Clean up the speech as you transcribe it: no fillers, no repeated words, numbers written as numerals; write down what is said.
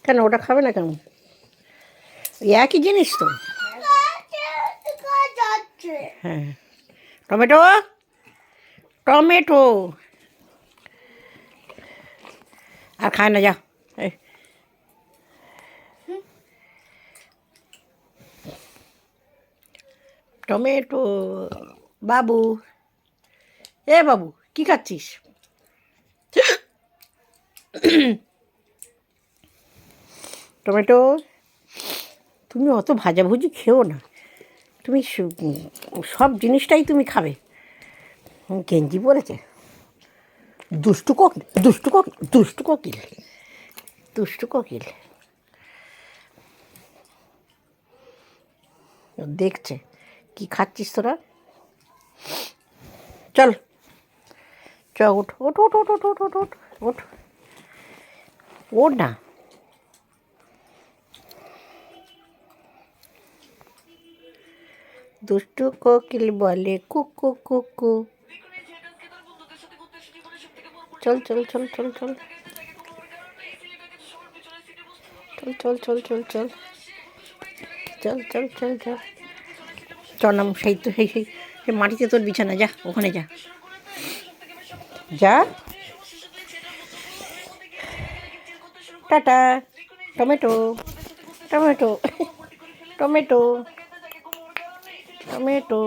কেন ওটা খাবে না কেন? একই জিনিস তো। হ্যাঁ, টমেটো টমেটো আর খায় না, যা। টমেটো বাবু, বাবু কি খাচ্ছিস? টমেটো, তুমি অত ভাজাভুজি খেও না, তুমি সব জিনিসটাই তুমি খাবে। গেঞ্জি পরেছে, দুষ্টু কোকিল, দুষ্টু কোকিল, দুষ্টু কোকিল, দুষ্টু কোকিল দেখছে কি খাচ্ছিস তোরা। চল চ, ওঠ ওঠ ওঠ ওঠ ওঠ ওঠ ওঠ ওঠ ওঠ না। দুষ্টু কোকিল বলে কুকু কুকু। চল চল চল চল চল চল চল চল চল চল চল চল চল চল নাম। সেই তো সেই সেই সেই মাটিতে তোর বিছানা, যা ওখানে যা, যা। Tata. Tomato tomato tomato tomato.